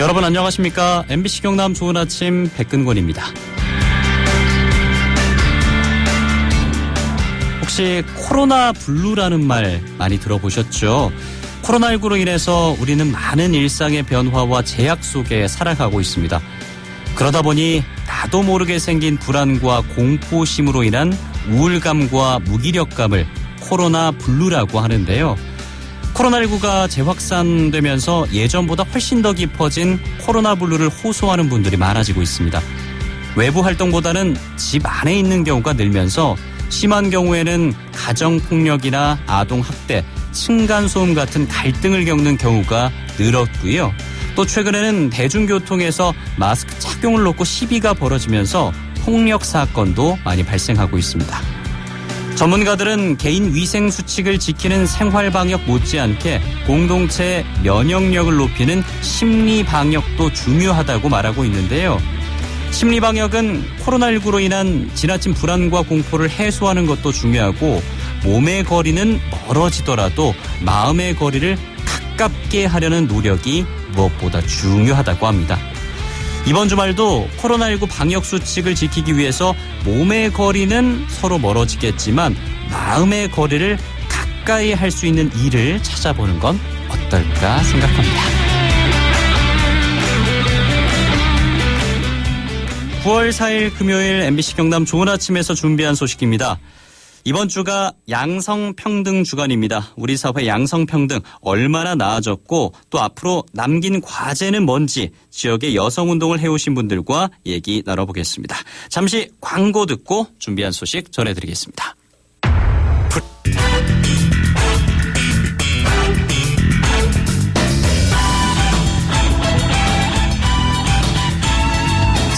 여러분 안녕하십니까? MBC 경남 좋은 아침 백근권입니다. 혹시 코로나 블루라는 말 많이 들어보셨죠? 코로나19로 인해서 우리는 많은 일상의 변화와 제약 속에 살아가고 있습니다. 그러다 보니 나도 모르게 생긴 불안과 공포심으로 인한 우울감과 무기력감을 코로나 블루라고 하는데요. 코로나19가 재확산되면서 예전보다 훨씬 더 깊어진 코로나 블루를 호소하는 분들이 많아지고 있습니다. 외부 활동보다는 집 안에 있는 경우가 늘면서 심한 경우에는 가정폭력이나 아동학대, 층간소음 같은 갈등을 겪는 경우가 늘었고요. 또 최근에는 대중교통에서 마스크 착용을 놓고 시비가 벌어지면서 폭력 사건도 많이 발생하고 있습니다. 전문가들은 개인 위생 수칙을 지키는 생활 방역 못지않게 공동체의 면역력을 높이는 심리 방역도 중요하다고 말하고 있는데요. 심리 방역은 코로나19로 인한 지나친 불안과 공포를 해소하는 것도 중요하고 몸의 거리는 멀어지더라도 마음의 거리를 가깝게 하려는 노력이 무엇보다 중요하다고 합니다. 이번 주말도 코로나19 방역 수칙을 지키기 위해서 몸의 거리는 서로 멀어지겠지만 마음의 거리를 가까이 할 수 있는 일을 찾아보는 건 어떨까 생각합니다. 9월 4일 금요일 MBC 경남 좋은 아침에서 준비한 소식입니다. 이번 주가 양성평등 주간입니다. 우리 사회 양성평등 얼마나 나아졌고 또 앞으로 남긴 과제는 뭔지 지역의 여성운동을 해오신 분들과 얘기 나눠보겠습니다. 잠시 광고 듣고 준비한 소식 전해드리겠습니다.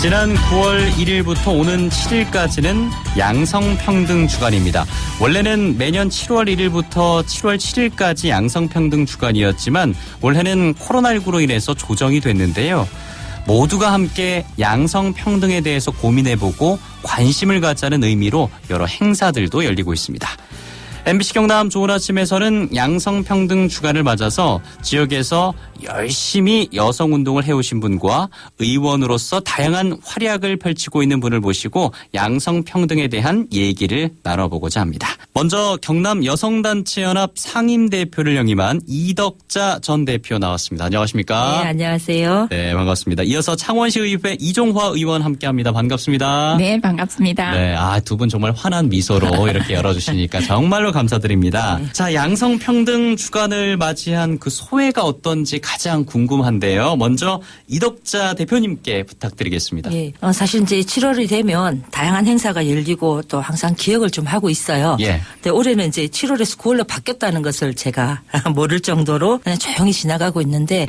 지난 9월 1일부터 오는 7일까지는 양성평등 주간입니다. 원래는 매년 7월 1일부터 7월 7일까지 양성평등 주간이었지만 올해는 코로나19로 인해서 조정이 됐는데요. 모두가 함께 양성평등에 대해서 고민해보고 관심을 갖자는 의미로 여러 행사들도 열리고 있습니다. MBC 경남 좋은 아침에서는 양성평등 주간을 맞아서 지역에서 열심히 여성운동을 해오신 분과 의원으로서 다양한 활약을 펼치고 있는 분을 모시고 양성평등에 대한 얘기를 나눠보고자 합니다. 먼저 경남 여성단체연합 상임대표를 역임한 이덕자 전 대표 나왔습니다. 안녕하십니까? 네, 안녕하세요. 네, 반갑습니다. 이어서 창원시 의회 이종화 의원 함께합니다. 반갑습니다. 네, 반갑습니다. 네, 두 분 정말 환한 미소로 이렇게 열어주시니까 정말로 감사드립니다. 네. 자, 양성평등 주간을 맞이한 그 소회가 어떤지 가장 궁금한데요. 먼저 이덕자 대표님께 부탁드리겠습니다. 네, 사실 이제 7월이 되면 다양한 행사가 열리고 또 항상 기억을 좀 하고 있어요. 예. 근데 올해는 이제 7월에서 9월로 바뀌었다는 것을 제가 모를 정도로 그냥 조용히 지나가고 있는데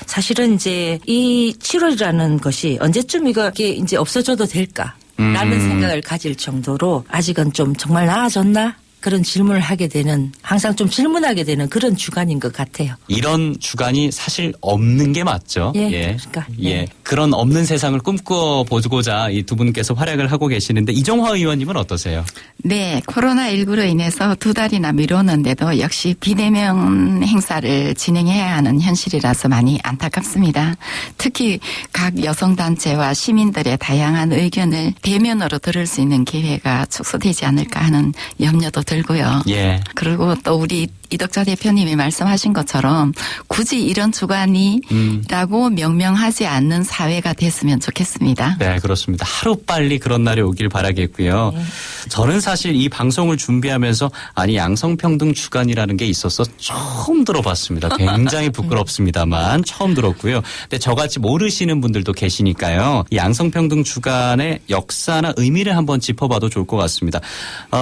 사실은 이제 이 7월이라는 것이 언제쯤 이게 이제 없어져도 될까? 라는 생각을 가질 정도로 아직은 좀 정말 나아졌나? 그런 질문을 하게 되는 항상 좀 질문하게 되는 그런 주간인 것 같아요. 이런 주간이 사실 없는 게 맞죠. 예. 그러니까. 예. 그런 없는 세상을 꿈꿔보고자 이 두 분께서 활약을 하고 계시는데 이종화 의원님은 어떠세요? 네, 코로나19로 인해서 2달이나 미뤘는데도 역시 비대면 행사를 진행해야 하는 현실이라서 많이 안타깝습니다. 특히 각 여성단체와 시민들의 다양한 의견을 대면으로 들을 수 있는 기회가 축소되지 않을까 하는 염려도 들고요. 예. 그리고 또 우리 이덕자 대표님이 말씀하신 것처럼 굳이 이런 주간이라고 명명하지 않는 사회가 됐으면 좋겠습니다. 네, 그렇습니다. 하루빨리 그런 날이 오길 바라겠고요. 네. 저는 사실 이 방송을 준비하면서 양성평등 주간이라는 게 있어서 처음 들어봤습니다. 굉장히 부끄럽습니다만 처음 들었고요. 근데 저같이 모르시는 분들도 계시니까요. 이 양성평등 주간의 역사나 의미를 한번 짚어봐도 좋을 것 같습니다.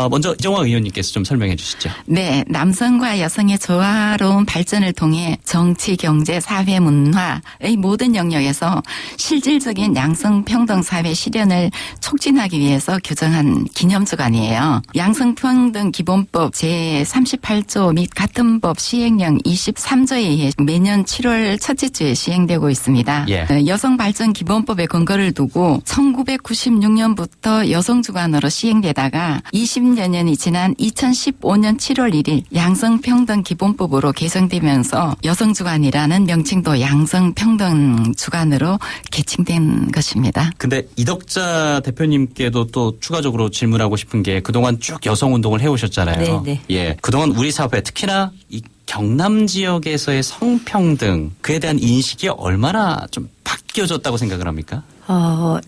먼저 이종화 의원님께서 좀 설명해 주시죠. 네, 남성과 여성의 조화로운 발전을 통해 정치, 경제, 사회, 문화의 모든 영역에서 실질적인 양성평등 사회 실현을 촉진하기 위해서 규정한 기념주간이에요. 양성평등 기본법 제38조 및 같은 법 시행령 23조에 의해 매년 7월 첫째 주에 시행되고 있습니다. 예. 여성발전기본법에 근거를 두고 1996년부터 여성주간으로 시행되다가 20여 년이 지난 2015년 7월 1일 양성 양성평등 기본법으로 개정되면서 여성주간이라는 명칭도 양성평등 주간으로 개칭된 것입니다. 근데 이덕자 대표님께도 또 추가적으로 질문하고 싶은 게 그동안 쭉 여성운동을 해오셨잖아요. 네. 예, 그동안 우리 사회 특히나 이 경남 지역에서의 성평등 그에 대한 인식이 얼마나 좀 바뀌어졌다고 생각을 합니까?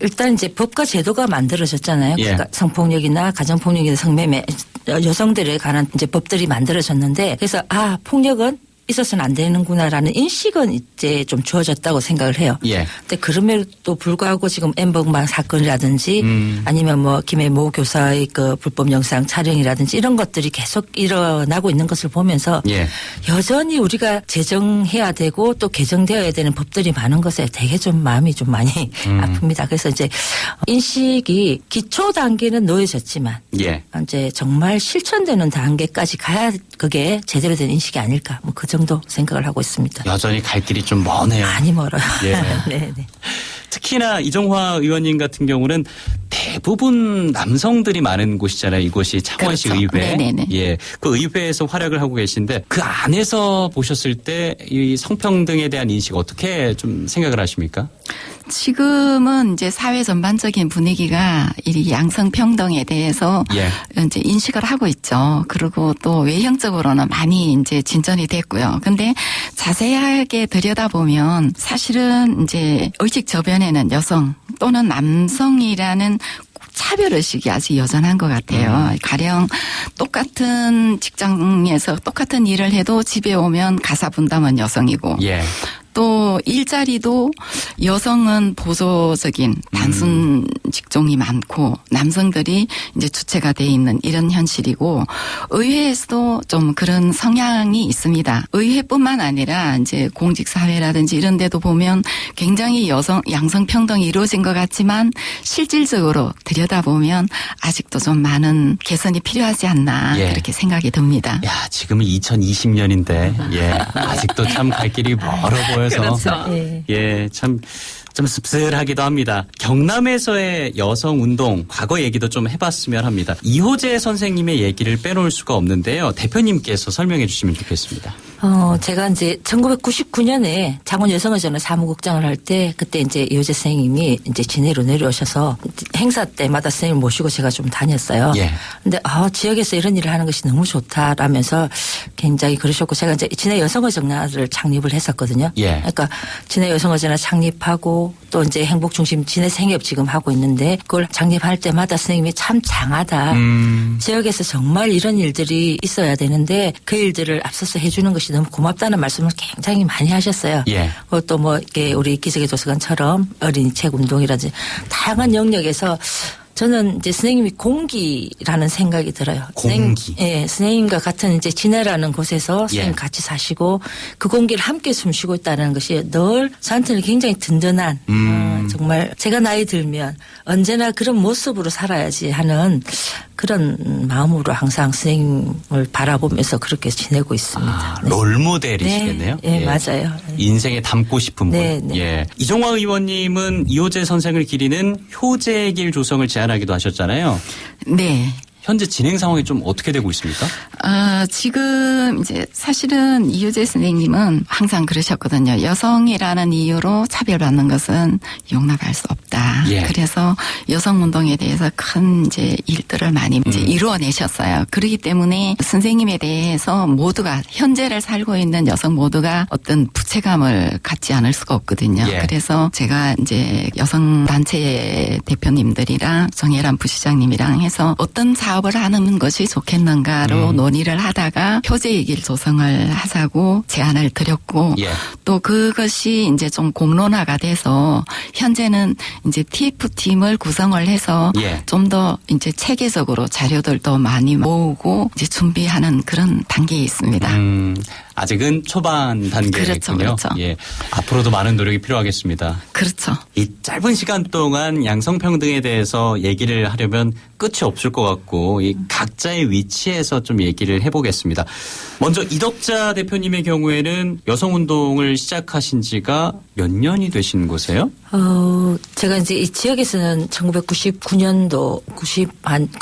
일단 이제 법과 제도가 만들어졌잖아요. 예. 그러니까 성폭력이나 가정폭력이나 성매매 여성들에 관한 이제 법들이 만들어졌는데 그래서 폭력은 있어서는 안 되는구나라는 인식은 이제 좀 주어졌다고 생각을 해요. 예. 근데 그럼에도 불구하고 지금 엠버방 사건이라든지 아니면 뭐 김해 모 교사의 그 불법 영상 촬영이라든지 이런 것들이 계속 일어나고 있는 것을 보면서 예. 여전히 우리가 제정해야 되고 또 개정되어야 되는 법들이 많은 것에 되게 좀 마음이 좀 많이 아픕니다. 그래서 이제 인식이 기초 단계는 놓여졌지만 예. 이제 정말 실천되는 단계까지 가야 그게 제대로 된 인식이 아닐까 뭐 그 정도 생각을 하고 있습니다. 여전히 갈 길이 좀 머네요. 많이 멀어요. 예. 네. 특히나 이정화 의원님 같은 경우는 대부분 남성들이 많은 곳이잖아요. 이곳이 창원시 그렇죠. 의회. 네네네. 예, 그 의회에서 활약을 하고 계신데 그 안에서 보셨을 때 이 성평등에 대한 인식 어떻게 좀 생각을 하십니까? 지금은 이제 사회 전반적인 분위기가 이 양성평등에 대해서 예. 이제 인식을 하고 있죠. 그리고 또 외형적으로는 많이 이제 진전이 됐고요. 근데 자세하게 들여다보면 사실은 이제 의식 저변에는 여성 또는 남성이라는 차별의식이 아직 여전한 것 같아요. 가령 똑같은 직장에서 똑같은 일을 해도 집에 오면 가사 분담은 여성이고 예. 또 일자리도 여성은 보조적인 단순 직종이 많고 남성들이 이제 주체가 돼 있는 이런 현실이고 의회에서도 좀 그런 성향이 있습니다. 의회뿐만 아니라 이제 공직사회라든지 이런 데도 보면 굉장히 양성 평등이 이루어진 것 같지만 실질적으로 들여다보면 아직도 좀 많은 개선이 필요하지 않나 예. 그렇게 생각이 듭니다. 야, 지금은 2020년인데 예. 아직도 참 갈 길이 멀어 보여서 그렇죠. 예, 참 씁쓸하기도 합니다. 경남에서의 여성 운동 과거 얘기도 좀 해봤으면 합니다. 이호재 선생님의 얘기를 빼놓을 수가 없는데요. 대표님께서 설명해 주시면 좋겠습니다. 제가 이제 1999년에 창원 여성의전을 사무국장을 할 때 그때 이제 이호재 선생님이 이제 진해로 내려오셔서 행사 때마다 선생님을 모시고 제가 좀 다녔어요. 예. 근데 지역에서 이런 일을 하는 것이 너무 좋다라면서 굉장히 그러셨고 제가 이제 진해 여성의전을 창립을 했었거든요. 예. 그러니까 진해 여성의전을 창립하고 또 이제 행복중심 진해 생협 지금 하고 있는데 그걸 창립할 때마다 선생님이 참 장하다. 지역에서 정말 이런 일들이 있어야 되는데 그 일들을 앞서서 해주는 것이 너무 고맙다는 말씀을 굉장히 많이 하셨어요. 예. 그것도 뭐 이렇게 우리 기적의 도서관처럼 어린이 책 운동이라든지 다양한 영역에서 저는 이제 선생님이 공기라는 생각이 들어요. 공기. 선생님과 같은 이제 진해라는 곳에서 선생님 예. 같이 사시고 그 공기를 함께 숨쉬고 있다는 것이 늘 저한테는 굉장히 든든한 정말 제가 나이 들면 언제나 그런 모습으로 살아야지 하는 그런 마음으로 항상 선생님을 바라보면서 그렇게 지내고 있습니다. 네. 롤모델이시겠네요. 네, 예. 맞아요. 인생에 담고 싶은 분. 네, 네. 예. 이정화 의원님은 이호재 선생을 기리는 효재의 길 조성을 제안하기도 하셨잖아요. 네. 현재 진행 상황이 좀 어떻게 되고 있습니까? 지금 이제 사실은 이효재 선생님은 항상 그러셨거든요. 여성이라는 이유로 차별받는 것은 용납할 수 없다. 예. 그래서 여성 운동에 대해서 큰 이제 일들을 많이 이제 이루어내셨어요. 그렇기 때문에 선생님에 대해서 모두가 현재를 살고 있는 여성 모두가 어떤 부채감을 갖지 않을 수가 없거든요. 예. 그래서 제가 이제 여성 단체 대표님들이랑 정혜란 부시장님이랑 해서 어떤 사업을 하는 것이 좋겠는가로 논의를 하다가 효재의 길 조성을 하자고 제안을 드렸고 예. 또 그것이 이제 좀 공론화가 돼서 현재는 이제 TF팀을 구성을 해서 예. 좀 더 이제 체계적으로 자료들도 많이 모으고 이제 준비하는 그런 단계에 있습니다. 아직은 초반 단계군요. 그렇죠. 예. 앞으로도 많은 노력이 필요하겠습니다. 그렇죠. 이 짧은 시간 동안 양성평등에 대해서 얘기를 하려면 끝이 없을 것 같고 가지고 이 각자의 위치에서 좀 얘기를 해보겠습니다. 먼저 이덕자 대표님의 경우에는 여성운동을 시작하신 지가 몇 년이 되신 거세요? 제가 이제 이 지역에서는 1999년도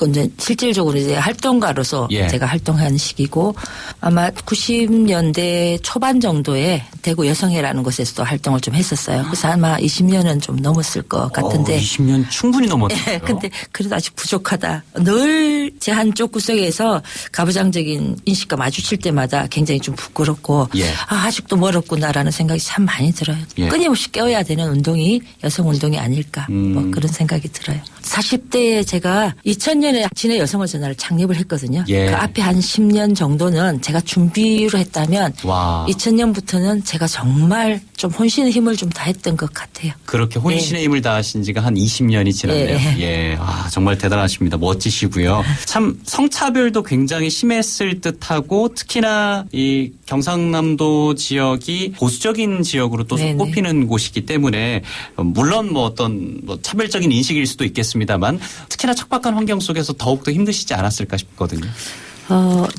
이제 실질적으로 이제 활동가로서 예. 제가 활동한 시기고 아마 90년대 초반 정도에 대구 여성회라는 곳에서도 활동을 좀 했었어요. 그래서 아마 20년은 좀 넘었을 것 같은데. 20년 충분히 넘었어요. 예, 근데 그래도 아직 부족하다. 늘 제 한쪽 구석에서 가부장적인 인식과 마주칠 때마다 굉장히 좀 부끄럽고 예. 아직도 멀었구나라는 생각이 참 많이 들어요. 예. 끊임없이 깨워야 되는 운동이 여성 운동이 아닐까 뭐 그런 생각이 들어요. 40대에 제가 2000년에 진해 여성의 전화를 창립을 했거든요. 예. 그 앞에 한 10년 정도는 제가 준비로 했다면 와. 2000년부터는 제가 정말 좀 혼신의 힘을 좀 다했던 것 같아요. 그렇게 혼신의 힘을 다하신 지가 한 20년이 지났네요. 예. 아, 정말 대단하십니다. 멋지시고요. 참 성차별도 굉장히 심했을 듯하고 특히나 이 경상남도 지역이 보수적인 지역으로 또 네네. 꼽히는 곳이기 때문에 물론 뭐 어떤 뭐 차별적인 인식일 수도 있겠습니다만 특히나 척박한 환경 속에서 더욱더 힘드시지 않았을까 싶거든요.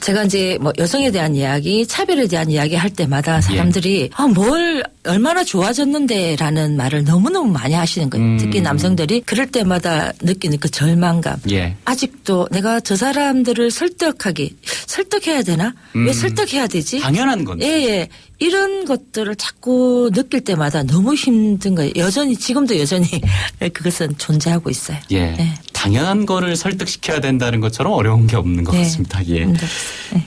제가 이제 뭐 여성에 대한 이야기, 차별에 대한 이야기 할 때마다 사람들이 뭘 얼마나 좋아졌는데라는 말을 너무너무 많이 하시는 거예요. 특히 남성들이 그럴 때마다 느끼는 그 절망감. 예. 아직도 내가 저 사람들을 설득해야 되나? 왜 설득해야 되지? 당연한 건데. 예. 이런 것들을 자꾸 느낄 때마다 너무 힘든 거예요. 지금도 여전히 그것은 존재하고 있어요. 예. 예. 당연한 거를 설득시켜야 된다는 것처럼 어려운 게 없는 것 네. 같습니다. 예. 네.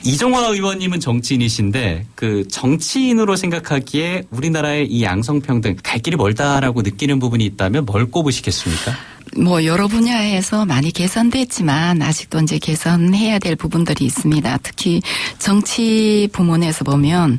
이종화 의원님은 정치인이신데 그 정치인으로 생각하기에 우리나라의 이 양성평등 갈 길이 멀다라고 느끼는 부분이 있다면 뭘 꼽으시겠습니까? 뭐 여러 분야에서 많이 개선됐지만 아직도 이제 개선해야 될 부분들이 있습니다. 특히 정치 부문에서 보면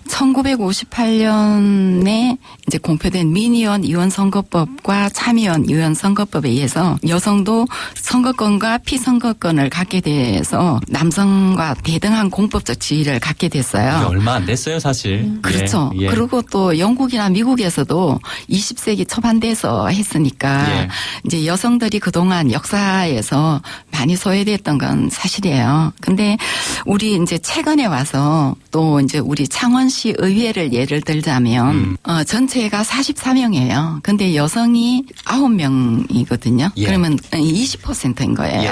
1958년에 이제 공표된 민의원 의원선거법과 참의원 의원선거법에 의해서 여성도 선거권과 피선거권을 갖게 돼서 남성과 대등한 공법적 지위를 갖게 이게 됐어요. 얼마 안 됐어요, 사실. 그렇죠. 예. 그리고 또 영국이나 미국에서도 20세기 초반 돼서 했으니까 예. 이제 여성들이 그동안 역사에서 많이 소외됐던 건 사실이에요. 근데 우리 이제 최근에 와서 또 이제 우리 창원시 의회를 예를 들자면 전체가 44명이에요. 근데 여성이 9명이거든요. 예. 그러면 20%인 거예요. 예.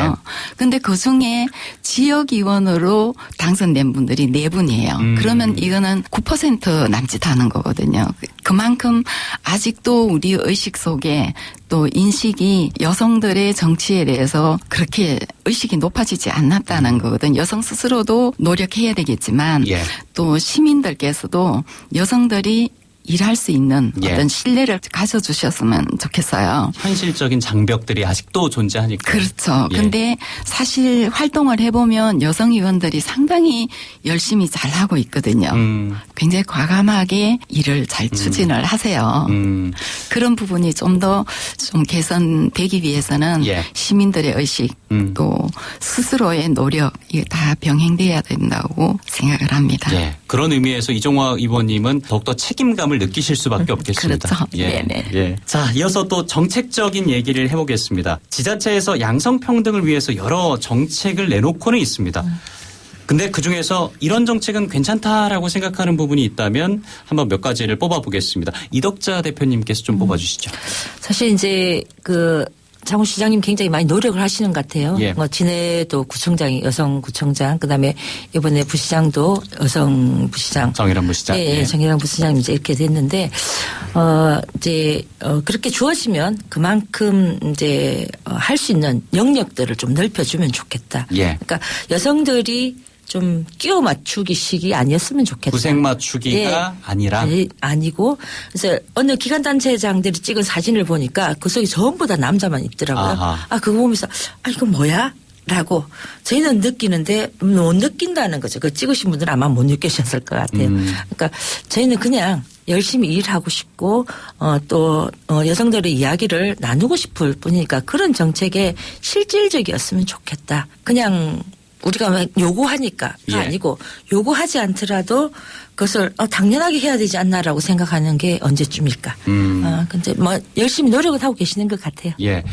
근데 그중에 지역위원으로 당선된 분들이 4분이에요. 그러면 이거는 9% 남짓하는 거거든요. 그만큼 아직도 우리 의식 속에 또 인식이 여성들의 정치에 대해서 그렇게 의식이 높아지지 않았다는 거거든요. 여성 스스로도 노력해야 되겠지만 예. 또 시민들께서도 여성들이 일할 수 있는 예. 어떤 신뢰를 가져주셨으면 좋겠어요. 현실적인 장벽들이 아직도 존재하니까. 그렇죠. 예. 근데 사실 활동을 해보면 여성 의원들이 상당히 열심히 잘하고 있거든요. 굉장히 과감하게 일을 잘 추진을 하세요. 그런 부분이 좀 더 좀 개선되기 위해서는 예. 시민들의 의식 또 스스로의 노력 이게 다 병행돼야 된다고 생각을 합니다. 예. 그런 의미에서 이종화 의원님은 더욱더 책임감을 느끼실 수밖에 없겠습니다. 그렇죠. 예. 네네. 예. 자, 이어서 또 정책적인 얘기를 해보겠습니다. 지자체에서 양성평등을 위해서 여러 정책을 내놓고는 있습니다. 근데 그중에서 이런 정책은 괜찮다라고 생각하는 부분이 있다면 한번 몇 가지를 뽑아보겠습니다. 이덕자 대표님께서 좀 뽑아주시죠. 사실 이제 장훈시장님 굉장히 많이 노력을 하시는 것 같아요. 예. 진해도 구청장이 여성 구청장, 그다음에 이번에 부시장도 여성 부시장. 정일환 부시장. 예, 정일환 부시장님 이제 이렇게 됐는데, 그렇게 주어지면 그만큼 이제 할 수 있는 영역들을 좀 넓혀주면 좋겠다. 예. 그러니까 여성들이 좀 끼워 맞추기식이 아니었으면 좋겠다. 구색 맞추기가 아니라. 아니고 그래서 어느 기관단체장들이 찍은 사진을 보니까 그 속에 전부 다 남자만 있더라고요. 아하. 그거 보면서 이거 뭐야? 라고 저희는 느끼는데 못 느낀다는 거죠. 그 찍으신 분들은 아마 못 느끼셨을 것 같아요. 그러니까 저희는 그냥 열심히 일하고 싶고 또 여성들의 이야기를 나누고 싶을 뿐이니까 그런 정책에 실질적이었으면 좋겠다. 그냥 우리가 요구하니까가 예. 아니고 요구하지 않더라도 그것을 당연하게 해야 되지 않나라고 생각하는 게 언제쯤일까. 근데 뭐 열심히 노력을 하고 계시는 것 같아요. 예. 네.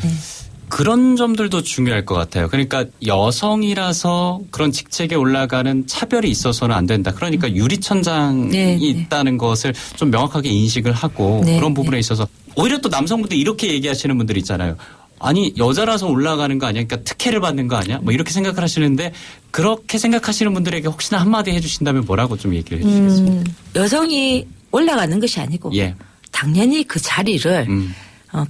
그런 점들도 중요할 것 같아요. 그러니까 여성이라서 그런 직책에 올라가는 차별이 있어서는 안 된다. 그러니까 유리천장이 네, 있다는 것을 좀 명확하게 인식을 하고 네, 그런 부분에 있어서 오히려 또 남성분들 이렇게 얘기하시는 분들 있잖아요. 아니 여자라서 올라가는 거 아니야? 그러니까 특혜를 받는 거 아니야? 뭐 이렇게 생각을 하시는데 그렇게 생각하시는 분들에게 혹시나 한마디 해주신다면 뭐라고 좀 얘기를 해주시겠습니까? 여성이 올라가는 것이 아니고 예. 당연히 그 자리를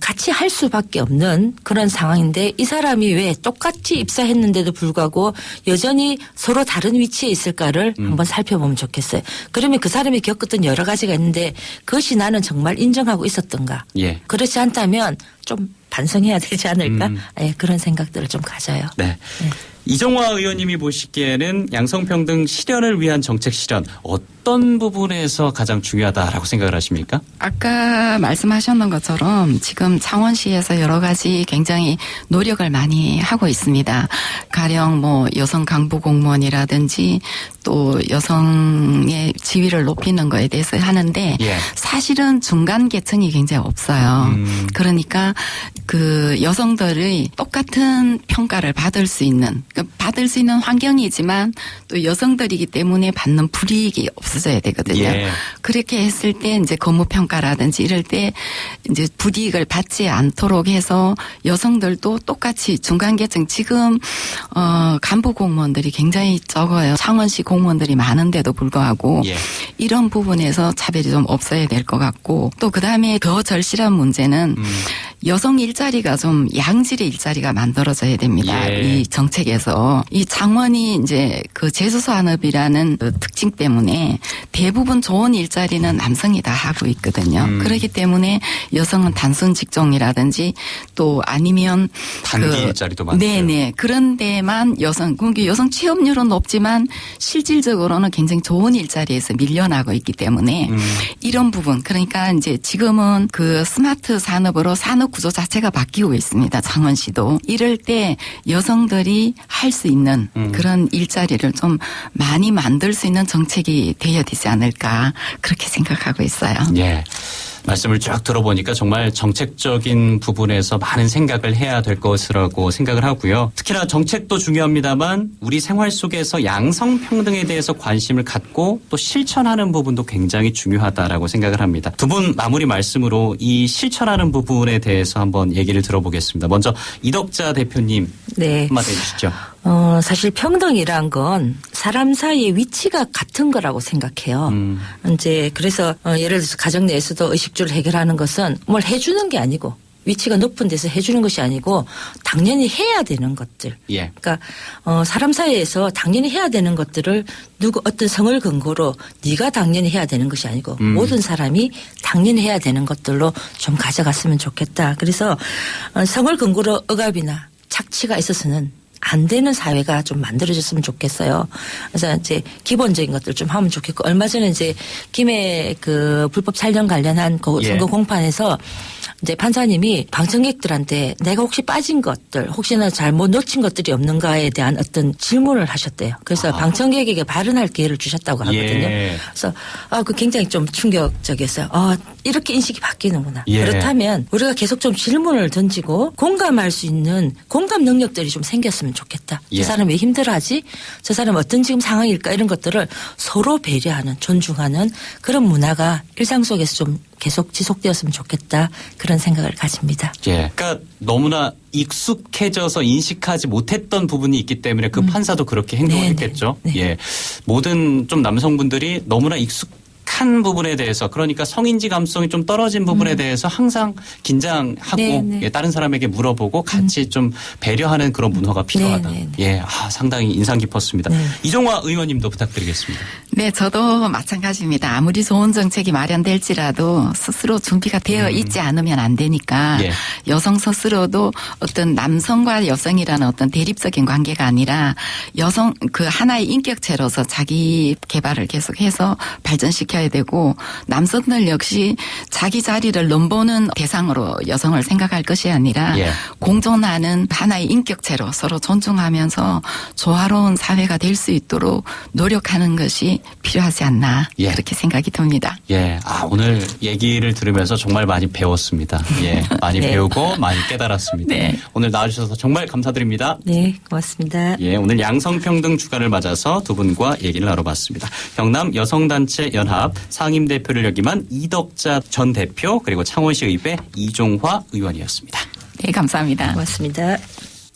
같이 할 수밖에 없는 그런 상황인데 이 사람이 왜 똑같이 입사했는데도 불구하고 여전히 서로 다른 위치에 있을까를 한번 살펴보면 좋겠어요. 그러면 그 사람이 겪었던 여러 가지가 있는데 그것이 나는 정말 인정하고 있었던가. 예. 그렇지 않다면 좀 반성해야 되지 않을까. 네, 그런 생각들을 좀 가져요. 네. 이정화 의원님이 보시기에는 양성평등 실현을 위한 정책 실현 어떤 부분에서 가장 중요하다라고 생각을 하십니까? 아까 말씀하셨는 것처럼 지금 창원시에서 여러 가지 굉장히 노력을 많이 하고 있습니다. 가령 뭐 여성 간부 공무원이라든지 또 여성의 지위를 높이는 거에 대해서 하는데 예. 사실은 중간 계층이 굉장히 없어요. 그러니까 그 여성들의 똑같은 평가를 받을 수 있는 환경이지만 또 여성들이기 때문에 받는 불이익이 없어져야 되거든요. 예. 그렇게 했을 때 이제 거무평가라든지 이럴 때 이제 불이익을 받지 않도록 해서 여성들도 똑같이 중간계층 지금 간부 공무원들이 굉장히 적어요. 창원시 공무원들이 많은데도 불구하고 예. 이런 부분에서 차별이 좀 없어야 될 것 같고 또 그다음에 더 절실한 문제는 여성 일자리가 좀 양질의 일자리가 만들어져야 됩니다. 예. 이 정책에서 이 창원이 이제 그 제수산업이라는 그 특징 때문에 대부분 좋은 일자리는 남성이 다 하고 있거든요. 그렇기 때문에 여성은 단순 직종이라든지 또 아니면 단기 일자리도 많죠. 네네. 그런 데만 여성 취업률은 높지만 실질적으로는 굉장히 좋은 일자리에서 밀려나고 있기 때문에 이런 부분 그러니까 이제 지금은 그 스마트 산업으로 산업 구조 자체가 바뀌고 있습니다. 창원시도. 이럴 때 여성들이 할 수 있는 그런 일자리를 좀 많이 만들 수 있는 정책이 되어야 되지 않을까 그렇게 생각하고 있어요. 예. 말씀을 쭉 들어보니까 정말 정책적인 부분에서 많은 생각을 해야 될 것이라고 생각을 하고요. 특히나 정책도 중요합니다만 우리 생활 속에서 양성평등에 대해서 관심을 갖고 또 실천하는 부분도 굉장히 중요하다라고 생각을 합니다. 두 분 마무리 말씀으로 이 실천하는 부분에 대해서 한번 얘기를 들어보겠습니다. 먼저 이덕자 대표님 네. 한마디 해주시죠. 사실 평등이란 건 사람 사이의 위치가 같은 거라고 생각해요. 이제 그래서 예를 들어서 가정 내에서도 의식주를 해결하는 것은 뭘 해주는 게 아니고 위치가 높은 데서 해주는 것이 아니고 당연히 해야 되는 것들. 예. 그러니까 사람 사이에서 당연히 해야 되는 것들을 어떤 성을 근거로 네가 당연히 해야 되는 것이 아니고 모든 사람이 당연히 해야 되는 것들로 좀 가져갔으면 좋겠다. 그래서 성을 근거로 억압이나 착취가 있어서는 안 되는 사회가 좀 만들어졌으면 좋겠어요. 그래서 이제 기본적인 것들 좀 하면 좋겠고 얼마 전에 이제 김해 그 불법 촬영 관련한 그 선거 공판에서 이제 판사님이 방청객들한테 내가 혹시 빠진 것들 혹시나 잘못 놓친 것들이 없는가에 대한 어떤 질문을 하셨대요. 그래서 방청객에게 발언할 기회를 주셨다고 하거든요. 예. 그래서 그 굉장히 좀 충격적이었어요. 이렇게 인식이 바뀌는구나. 예. 그렇다면 우리가 계속 좀 질문을 던지고 공감할 수 있는 공감 능력들이 좀 생겼으면 좋겠다. 예. 저 사람이 왜 힘들어하지? 저 사람 어떤 지금 상황일까? 이런 것들을 서로 배려하는 존중하는 그런 문화가 일상 속에서 좀 계속 지속되었으면 좋겠다. 그런 생각을 가집니다. 예. 그러니까 너무나 익숙해져서 인식하지 못했던 부분이 있기 때문에 그 판사도 그렇게 행동했겠죠. 네. 예. 모든 좀 남성분들이 너무나 익숙한 부분에 대해서 그러니까 성인지 감성이 좀 떨어진 부분에 대해서 항상 긴장하고 네. 예, 다른 사람에게 물어보고 같이 좀 배려하는 그런 문화가 필요하다. 네. 예. 상당히 인상 깊었습니다. 네. 이정화 의원님도 부탁드리겠습니다. 네, 저도 마찬가지입니다. 아무리 좋은 정책이 마련될지라도 스스로 준비가 되어 있지 않으면 안 되니까 예. 여성 스스로도 어떤 남성과 여성이라는 어떤 대립적인 관계가 아니라 여성 그 하나의 인격체로서 자기 개발을 계속해서 발전시켜야 있어야 되고 남성들 역시 자기 자리를 넘보는 대상으로 여성을 생각할 것이 아니라 예. 공존하는 하나의 인격체로 서로 존중하면서 조화로운 사회가 될 수 있도록 노력하는 것이 필요하지 않나 예. 그렇게 생각이 듭니다. 예. 오늘 얘기를 들으면서 정말 많이 배웠습니다. 예. 많이 네. 배우고 많이 깨달았습니다. 네. 오늘 나와주셔서 정말 감사드립니다. 네, 고맙습니다. 예, 오늘 양성평등 주간을 맞아서 두 분과 얘기를 나눠봤습니다. 경남 여성단체 연합 상임대표를 역임한 이덕자 전 대표 그리고 창원시 의회 이종화 의원이었습니다. 네, 감사합니다. 고맙습니다.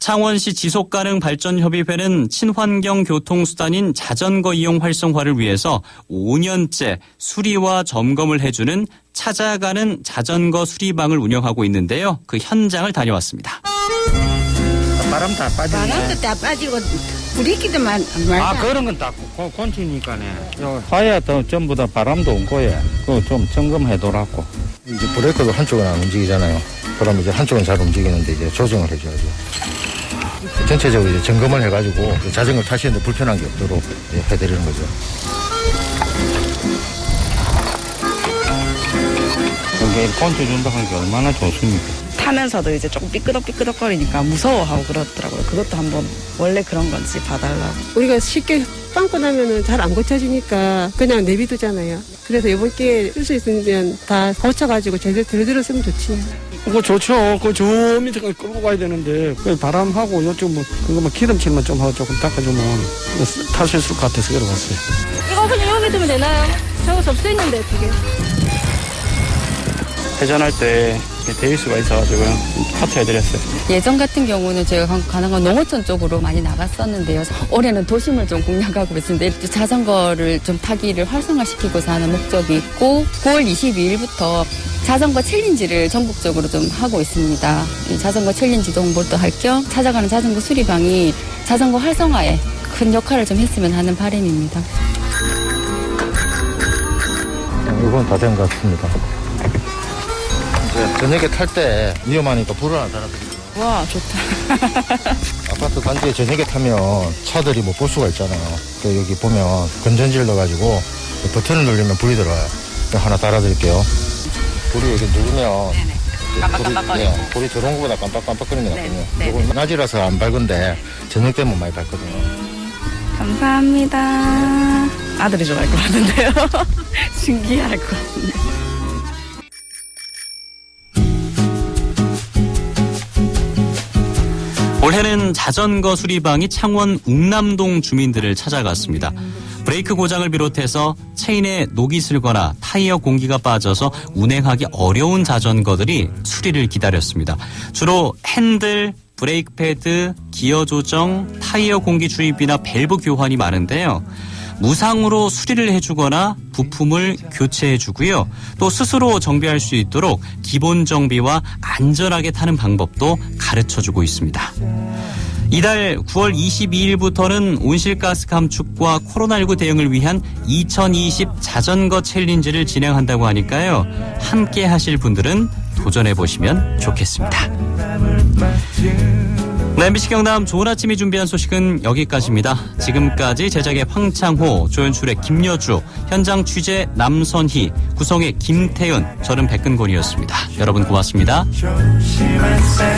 창원시 지속가능발전협의회는 친환경 교통수단인 자전거 이용 활성화를 위해서 5년째 수리와 점검을 해주는 찾아가는 자전거 수리방을 운영하고 있는데요. 그 현장을 다녀왔습니다. 바람 다 빠지네. 바람도 다 빠지고 브레이크도만 말다. 그런 건 다 곤치니까네. 화야 더 전부 다 바람도 온 거야. 그거 좀 점검해둬라고. 이제 브레이크도 한쪽은 안 움직이잖아요. 그럼 이제 한쪽은 잘 움직이는데 이제 조정을 해줘야죠. 전체적으로 이제 점검을 해가지고 자전거 타시는데 불편한 게 없도록 해드리는 거죠. 이게 곤치 준다고 하니까 얼마나 좋습니까? 타면서도 이제 조금 삐끄덕삐끄덕거리니까 무서워하고 그러더라고요. 그것도 한번 원래 그런 건지 봐달라고. 우리가 쉽게 빵꾸 나면은 잘 안 고쳐지니까 그냥 내비두잖아요. 그래서 이번 기회에 쓸 수 있으면 다 고쳐가지고 제대로 들어들었으면 좋지. 그거 좋죠. 그거 저 밑에까지 끌고 가야 되는데 그 바람하고 요쪽 뭐 그거만 기름칠만 좀 하고 조금 닦아주면 탈 수 있을 것 같아서 그래 왔어요. 이거 그냥 여기 두면 되나요? 저거 접수했는데 그게. 회전할 때 데이수가 있어가지고 카트해드렸어요. 예전 같은 경우는 제가 가능한 농어촌 쪽으로 많이 나갔었는데요. 올해는 도심을 좀 공략하고 있습니다. 자전거를 좀 타기를 활성화시키고자 하는 목적이 있고 9월 22일부터 자전거 챌린지를 전국적으로 좀 하고 있습니다. 이 자전거 챌린지도 홍보도 할 겸 찾아가는 자전거 수리방이 자전거 활성화에 큰 역할을 좀 했으면 하는 바람입니다. 이건 다 된 것 같습니다. 이제 저녁에 탈 때 위험하니까 불을 하나 달아드릴게요. 와, 좋다. 아파트 단지에 저녁에 타면 차들이 뭐 볼 수가 있잖아요. 여기 보면 건전지를 넣어가지고 버튼을 누르면 불이 들어와요. 하나 달아드릴게요. 불이 여기 누르면 깜빡깜빡거리고. 불이 들어온 것보다 깜빡깜빡거리는 게 낫거든요. 네. 이건 낮이라서 안 밝은데 저녁 되면 많이 밝거든요. 감사합니다. 아들이 좋아할 것 같은데요. 신기할 것 같은데. 올해는 자전거 수리방이 창원 웅남동 주민들을 찾아갔습니다. 브레이크 고장을 비롯해서 체인에 녹이 슬거나 타이어 공기가 빠져서 운행하기 어려운 자전거들이 수리를 기다렸습니다. 주로 핸들, 브레이크 패드, 기어 조정, 타이어 공기 주입이나 밸브 교환이 많은데요. 무상으로 수리를 해주거나 부품을 교체해주고요. 또 스스로 정비할 수 있도록 기본 정비와 안전하게 타는 방법도 가르쳐주고 있습니다. 이달 9월 22일부터는 온실가스 감축과 코로나19 대응을 위한 2020 자전거 챌린지를 진행한다고 하니까요. 함께 하실 분들은 도전해보시면 좋겠습니다. 네, MBC 경남 좋은 아침이 준비한 소식은 여기까지입니다. 지금까지 제작의 황창호, 조연출의 김여주, 현장 취재 남선희, 구성의 김태은, 저는 백근곤이었습니다. 여러분 고맙습니다. 조심하세요.